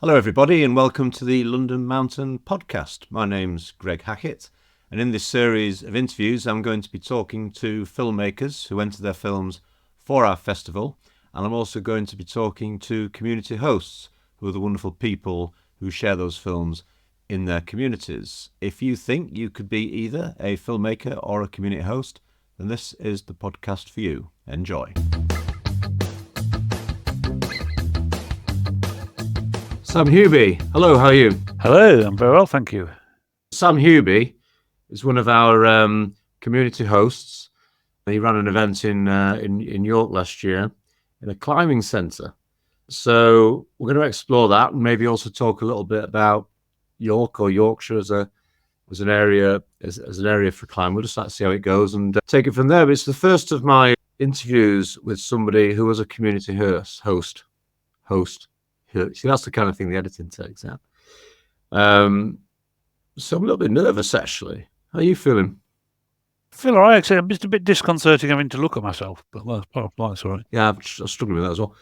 Hello everybody and welcome to the London Mountain Podcast. My name's Greg Hackett, and in this series of interviews I'm going to be talking to filmmakers who enter their films for our festival, and I'm also going to be talking to community hosts who are the wonderful people who share those films in their communities. If you think you could be either a filmmaker or a community host, then this is the podcast for you. Enjoy. Sam Huby, hello, how are you? Hello, I'm very well, thank you. Sam Huby is one of our community hosts. He ran an event in York last year in a climbing centre. So we're going to explore that and maybe also talk a little bit about York or Yorkshire as an area for climbing. We'll just like to see how it goes and take it from there. But it's the first of my interviews with somebody who was a community host. See, that's the kind of thing the editing takes out. So I'm a little bit nervous, actually. How are you feeling? I feel all right, actually. I'm just a bit disconcerting having to look at myself, but that's all right. Yeah, I'm struggling with that as well.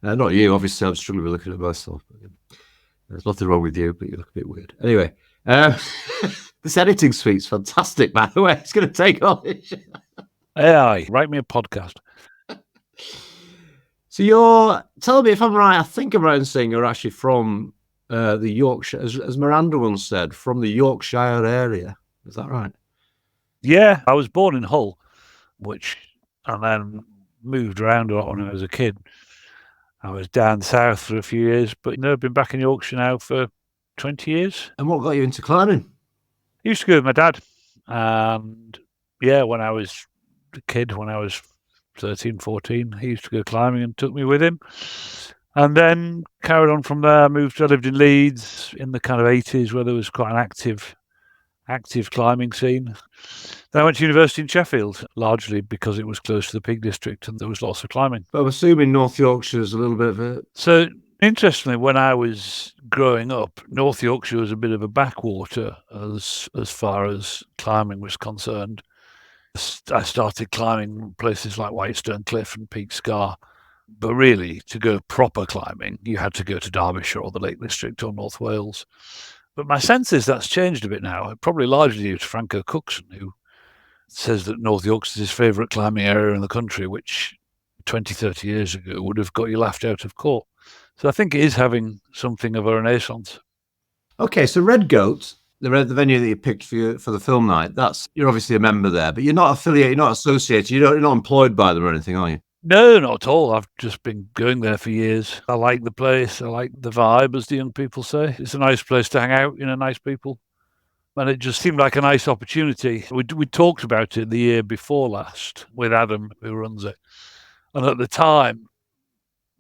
Not you, obviously. I'm struggling with looking at myself. But there's nothing wrong with you, but you look a bit weird. Anyway, this editing suite's fantastic, by the way. It's going to take on it. AI, write me a podcast. So tell me if I'm right, I think I'm right in saying you're actually from the Yorkshire, as Miranda once said, from the Yorkshire area. Is that right? Yeah, I was born in Hull, and then moved around a lot when I was a kid. I was down south for a few years, but I've been back in Yorkshire now for 20 years. And what got you into climbing? I used to go with my dad. And yeah, when I was a kid, when I was 13, 14, he used to go climbing and took me with him. And then carried on from there. I lived in Leeds in the kind of 80s where there was quite an active climbing scene. Then I went to university in Sheffield, largely because it was close to the Peak District and there was lots of climbing. But I'm assuming North Yorkshire is a little bit of a... So, interestingly, when I was growing up, North Yorkshire was a bit of a backwater as far as climbing was concerned. I started climbing places like Whitestone Cliff and Peak Scar. But really, to go proper climbing, you had to go to Derbyshire or the Lake District or North Wales. But my sense is that's changed a bit now, probably largely due to Franco Cookson, who says that North Yorkshire is his favourite climbing area in the country, which 20, 30 years ago would have got you laughed out of court. So I think it is having something of a renaissance. Okay, so Red Goat, the venue that you picked for the film night, you're obviously a member there, but you're not affiliated, you're not associated, you're not employed by them or anything, are you? No, not at all. I've just been going there for years. I like the place. I like the vibe, as the young people say. It's a nice place to hang out, nice people. And it just seemed like a nice opportunity. We talked about it the year before last with Adam, who runs it. And at the time,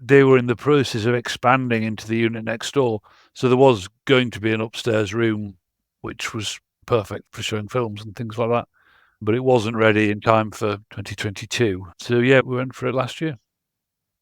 they were in the process of expanding into the unit next door. So there was going to be an upstairs room, which was perfect for showing films and things like that. But it wasn't ready in time for 2022. So yeah, we went for it last year.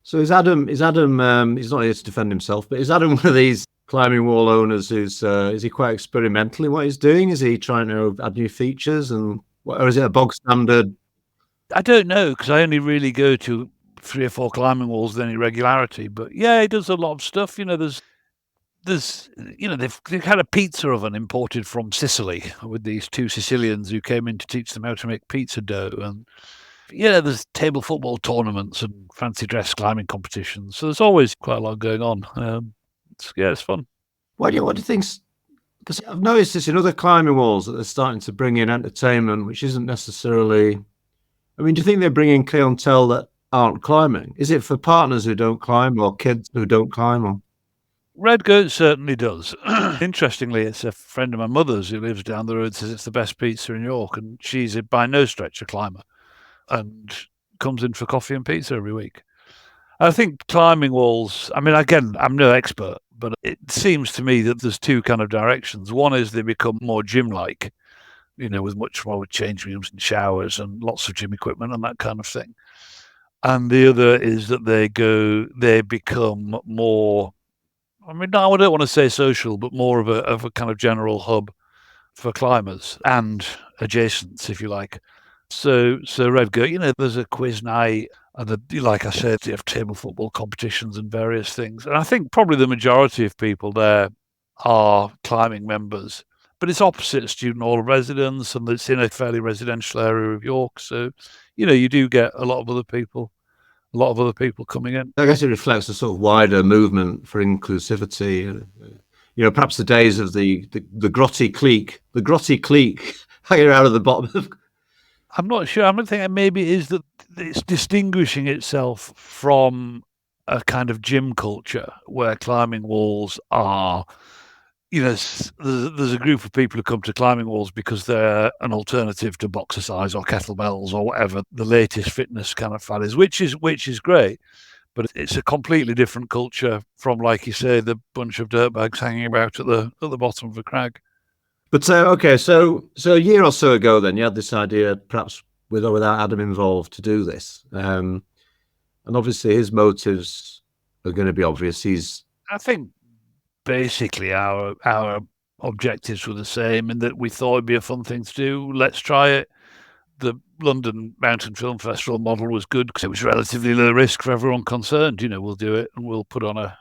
So is Adam, he's not here to defend himself, but is Adam one of these climbing wall owners is he quite experimental in what he's doing? Is he trying to add new features or is it a bog standard? I don't know, because I only really go to 3 or 4 climbing walls with any regularity. But yeah, he does a lot of stuff. They've had a pizza oven imported from Sicily with these 2 Sicilians who came in to teach them how to make pizza dough. And there's table football tournaments and fancy dress climbing competitions. So there's always quite a lot going on. It's fun. What do you think? Because I've noticed this in other climbing walls that they're starting to bring in entertainment, which isn't necessarily... I mean, do you think they bring in clientele that aren't climbing? Is it for partners who don't climb or kids who don't climb? Or... Red Goat certainly does. Interestingly, it's a friend of my mother's who lives down the road, says it's the best pizza in York, and she's by no stretch a climber and comes in for coffee and pizza every week. I think climbing walls, I mean, again, I'm no expert, but it seems to me that there's 2 kind of directions. One is they become more gym-like, with much more changing rooms and showers and lots of gym equipment and that kind of thing. And the other is that they become more... I mean, no, I don't want to say social, but more of a kind of general hub for climbers and adjacents, if you like. So Red Goat, there's a quiz night And like I said, you have table football competitions and various things. And I think probably the majority of people there are climbing members, but it's opposite student hall residence, and it's in a fairly residential area of York. So, you do get a lot of other people coming in. I guess it reflects a sort of wider movement for inclusivity. Perhaps the days of the grotty clique hanging out at the bottom of. I'm not sure. I'm thinking maybe it is that it's distinguishing itself from a kind of gym culture where climbing walls are, there's a group of people who come to climbing walls because they're an alternative to boxercise or kettlebells or whatever the latest fitness kind of fad is, which is great. But it's a completely different culture from, like you say, the bunch of dirtbags hanging about at the bottom of a crag. But okay, so a year or so ago, then you had this idea, perhaps with or without Adam involved, to do this, and obviously his motives are going to be obvious. I think basically our objectives were the same, in that we thought it'd be a fun thing to do. Let's try it. The London Mountain Film Festival model was good because it was relatively low risk for everyone concerned. We'll do it and we'll put on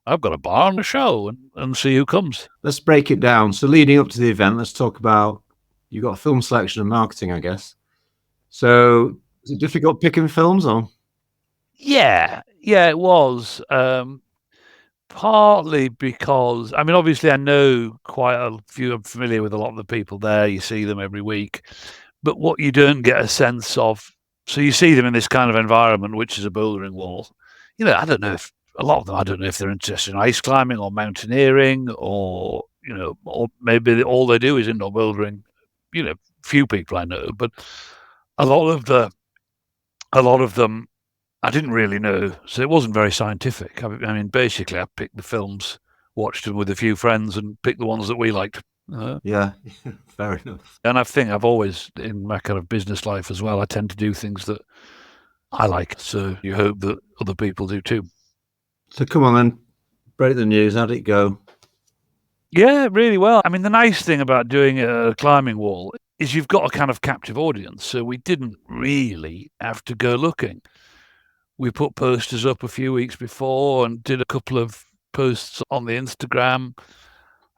I've got a bar and a show and see who comes. Let's break it down. So leading up to the event, let's talk about, you've got film selection and marketing, I guess. So is it difficult picking films or? Yeah, it was. Partly because, obviously I know quite a few, I'm familiar with a lot of the people there, you see them every week, but what you don't get a sense of, so you see them in this kind of environment, which is a bouldering wall. I don't know if, a lot of them, I don't know if they're interested in ice climbing or mountaineering or, or maybe all they do is indoor bouldering. Few people I know, but a lot of them I didn't really know, so it wasn't very scientific. Basically, I picked the films, watched them with a few friends, and picked the ones that we liked. Yeah, fair enough. And I think I've always, in my kind of business life as well, I tend to do things that I like. So you hope that other people do too. So come on then, break the news. How did it go? Yeah, really well. The nice thing about doing a climbing wall is you've got a kind of captive audience. So we didn't really have to go looking. We put posters up a few weeks before and did a couple of posts on the Instagram.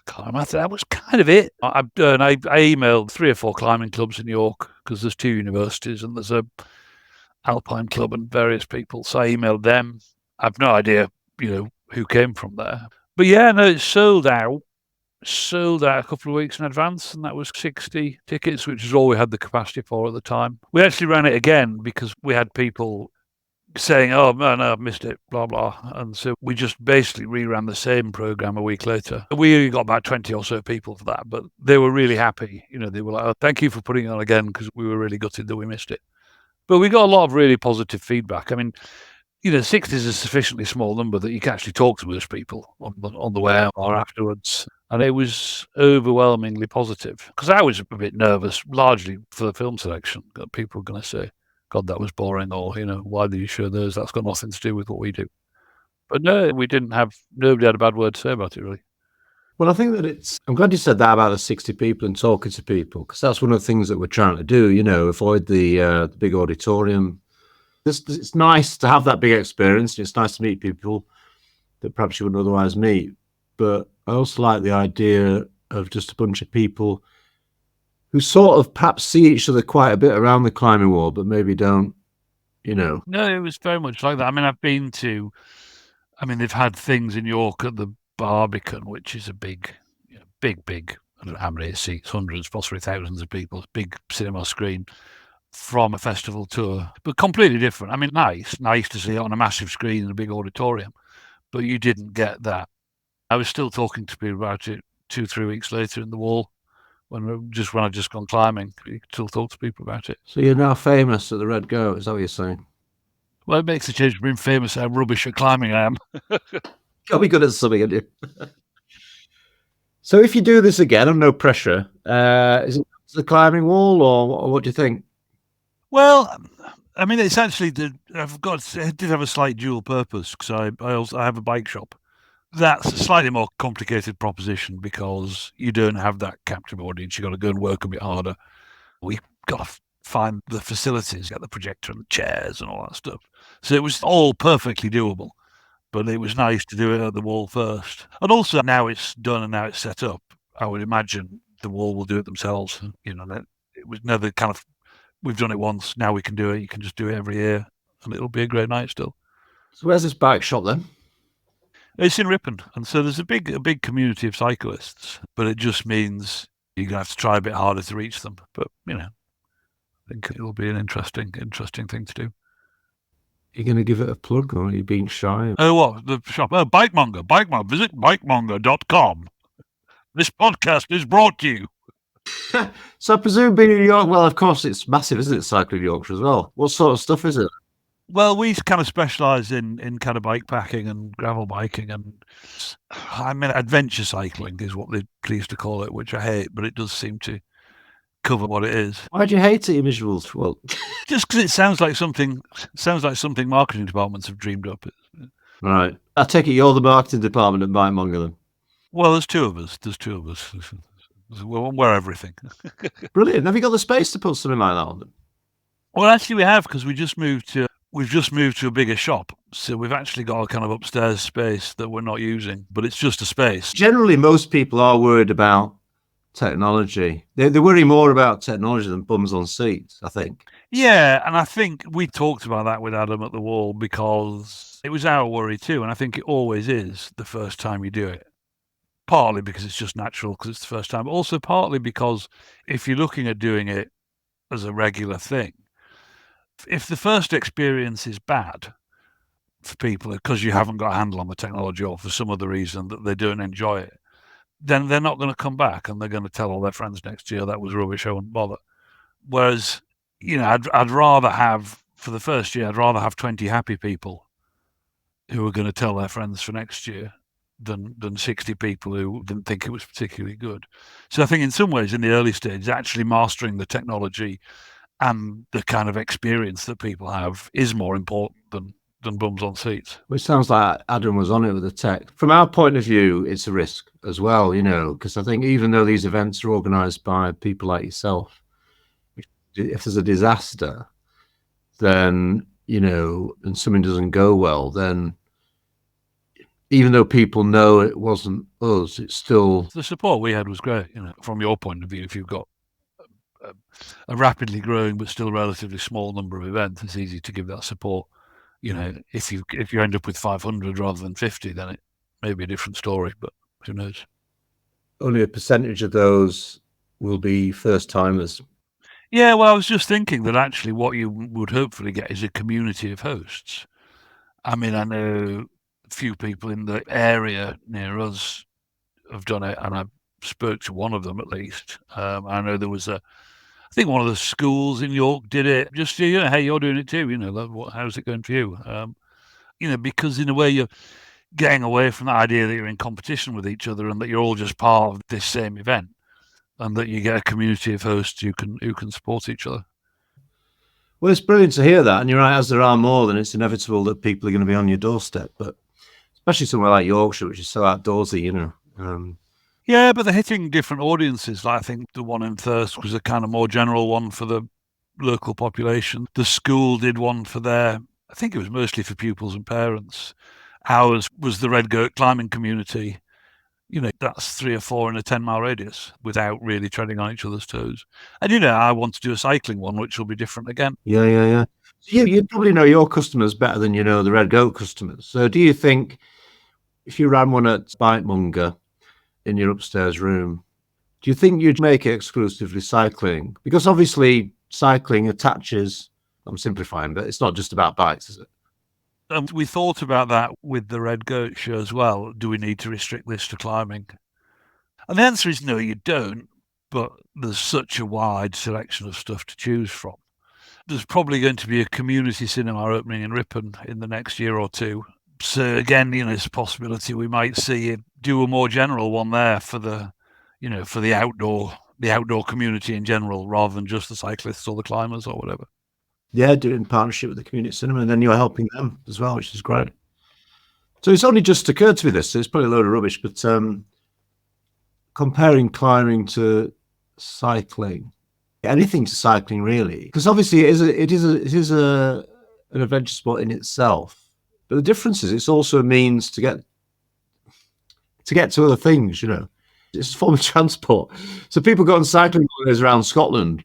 That was kind of it. I emailed 3 or 4 climbing clubs in York because there's 2 universities and there's a alpine club and various people. So I emailed them. I've no idea, who came from there. But yeah, no, it sold out a couple of weeks in advance, and that was 60 tickets, which is all we had the capacity for at the time. We actually ran it again because we had people saying, oh, no, I've missed it, blah, blah. And so we just basically reran the same program a week later. We only got about 20 or so people for that, but they were really happy. They were like, oh, thank you for putting it on again, because we were really gutted that we missed it. But we got a lot of really positive feedback. 60 is a sufficiently small number that you can actually talk to most people on the way out or afterwards. And it was overwhelmingly positive, because I was a bit nervous, largely for the film selection, that people were going to say, God, that was boring, or, why do you show those? That's got nothing to do with what we do. But no, nobody had a bad word to say about it, really. Well, I think that I'm glad you said that about the 60 people and talking to people, because that's one of the things that we're trying to do, avoid the big auditorium. It's nice to have that big experience. It's nice to meet people that perhaps you wouldn't otherwise meet. But I also like the idea of just a bunch of people who sort of perhaps see each other quite a bit around the climbing wall, but maybe don't, No, it was very much like that. I've been to, they've had things in York at the Barbican, which is a big, big, I don't know how many seats, hundreds, possibly thousands of people, big cinema screen from a festival tour, but completely different. Nice to see it on a massive screen in a big auditorium, but you didn't get that. I was still talking to people about it 2-3 weeks later in the wall, when I just gone climbing. You could still talk to people about it. So you're now famous at the Red Goat, is that what you're saying? Well, it makes a change from being famous how rubbish at climbing I am. Got to be good at something, haven't you? So if you do this again, and no pressure, is it the climbing wall, or what do you think? Well, it's actually it did have a slight dual purpose, because I have a bike shop. That's a slightly more complicated proposition because you don't have that captive audience. You've got to go and work a bit harder. We've got to find the facilities, get the projector and the chairs and all that stuff. So it was all perfectly doable, but it was nice to do it at the wall first. And also now it's done and now it's set up, I would imagine the wall will do it themselves. You know, it was never kind of, we've done it once, now we can do it. You can just do it every year and it'll be a great night still. So where's this bike shop then? It's in Ripon, and so there's a big community of cyclists, but it just means you're gonna have to try a bit harder to reach them. But you know, I think it'll be an interesting thing to do. You're going to give it a plug, or are you being shy? Oh, what? The shop? Oh, Bikemonger. Bikemonger. Visit bikemonger.com. This podcast is brought to you. So I presume being in York, well, of course, it's massive, isn't it, cycling Yorkshire as well? What sort of stuff is it? Well, we kind of specialise in kind of bike packing and gravel biking and, I mean, adventure cycling is what they please to call it, which I hate, but it does seem to cover what it is. Why do you hate it, you miserable? Well, just because it sounds like something marketing departments have dreamed up. Right. I take it you're the marketing department at Bikemonger then? Well, there's two of us. We're everything. Brilliant. Have you got the space to put something like that on them? Well, actually, we have, because we've just moved to a bigger shop. So we've actually got a kind of upstairs space that we're not using, but it's just a space. Generally, most people are worried about technology. They worry more about technology than bums on seats, I think. Yeah, and I think we talked about that with Adam at the wall because it was our worry too, and I think it always is the first time you do it. Partly because it's just natural because it's the first time, but also partly because if you're looking at doing it as a regular thing, if the first experience is bad for people because you haven't got a handle on the technology or for some other reason that they don't enjoy it, then they're not going to come back and they're going to tell all their friends next year that was rubbish, I wouldn't bother. Whereas, you know, I'd rather have, for the first year, I'd rather have 20 happy people who are going to tell their friends for next year than 60 people who didn't think it was particularly good. So I think in some ways in the early stage, actually mastering the technology and the kind of experience that people have is more important than bums on seats. Which sounds like Adam was on it with the tech. From our point of view, it's a risk as well, you know, because I think even though these events are organised by people like yourself, if there's a disaster, then, you know, and something doesn't go well, then even though people know it wasn't us, it's still... The support we had was great, you know, from your point of view. If you've got a rapidly growing but still relatively small number of events, it's easy to give that support. You know, if you end up with 500 rather than 50, then it may be a different story, but who knows? Only a percentage of those will be first timers. Yeah, well, I was just thinking that actually what you would hopefully get is a community of hosts. I mean, I know a few people in the area near us have done it, and I spoke to one of them at least. I know there was I think one of the schools in York did it. Just, you know, hey, you're doing it too. You know, how's it going for you? You know, because in a way you're getting away from the idea that you're in competition with each other and that you're all just part of this same event, and that you get a community of hosts who can support each other. Well, it's brilliant to hear that, and you're right. As there are more, then it's inevitable that people are going to be on your doorstep. But especially somewhere like Yorkshire, which is so outdoorsy, you know. Yeah, but they're hitting different audiences. Like I think the one in Thirst was a kind of more general one for the local population. The school did one for I think it was mostly for pupils and parents. Ours was the Red Goat climbing community. You know, that's 3 or 4 in a 10-mile radius without really treading on each other's toes. And, you know, I want to do a cycling one, which will be different again. Yeah. You probably know your customers better than you know the Red Goat customers. So do you think if you ran one at Bikemonger in your upstairs room, do you think you'd make it exclusively cycling? Because obviously cycling attaches, I'm simplifying, but it's not just about bikes, is it? We thought about that with the Red Goat show as well. Do we need to restrict this to climbing? And the answer is no, you don't. But there's such a wide selection of stuff to choose from. There's probably going to be a community cinema opening in Ripon in the next year or two. So again, you know, it's a possibility we might see it do a more general one there for the, you know, for the outdoor community in general, rather than just the cyclists or the climbers or whatever. Yeah, do it in partnership with the community cinema, and then you're helping them as well, which is great. So it's only just occurred to me this, so it's probably a load of rubbish, but comparing climbing to cycling, anything to cycling really, because obviously it is a an adventure sport in itself. But the difference is it's also a means to get to other things, you know. It's a form of transport. So people go on cycling holidays around Scotland.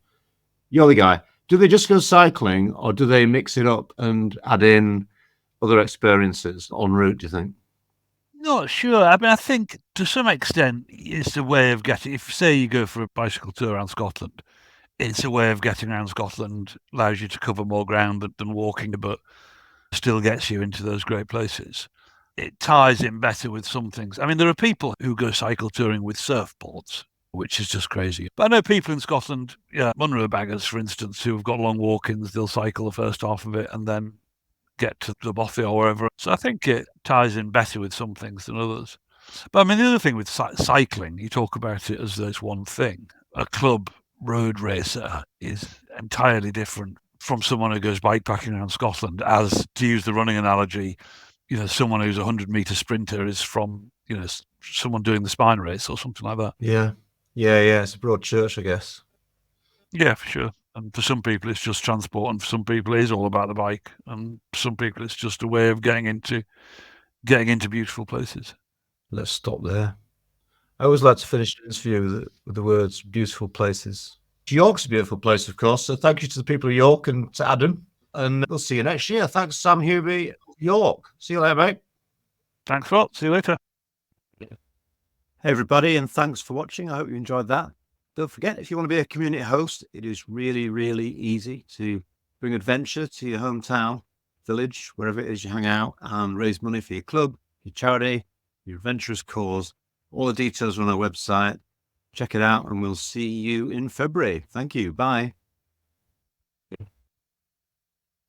You're the guy. Do they just go cycling or do they mix it up and add in other experiences en route, do you think? Not sure. I mean, I think to some extent it's a way of getting, if say you go for a bicycle tour around Scotland, it's a way of getting around Scotland, allows you to cover more ground than walking, but still gets you into those great places. It ties in better with some things. I mean, there are people who go cycle touring with surfboards, which is just crazy. But I know people in Scotland, Munro baggers, for instance, who have got long walk-ins, they'll cycle the first half of it and then get to the Bothy or wherever. So I think it ties in better with some things than others. But I mean, the other thing with cycling, you talk about it as though it's one thing. A club road racer is entirely different from someone who goes bikepacking around Scotland, as, to use the running analogy, someone who's a 100-meter sprinter is from, someone doing the spine race or something like that. Yeah. It's a broad church, I guess. Yeah, for sure. And for some people, it's just transport, and for some people, it is all about the bike, and for some people, it's just a way of getting into beautiful places. Let's stop there. I always like to finish an interview with the words "beautiful places." York's a beautiful place, of course. So thank you to the people of York and to Adam, and we'll see you next year. Thanks, Sam Huby, York. See you later, mate. Thanks a lot. See you later. Hey, everybody, and thanks for watching. I hope you enjoyed that. Don't forget, if you want to be a community host, it is really, really easy to bring adventure to your hometown, village, wherever it is you hang out, and raise money for your club, your charity, your adventurous cause. All the details are on our website. Check it out, and we'll see you in February. Thank you. Bye.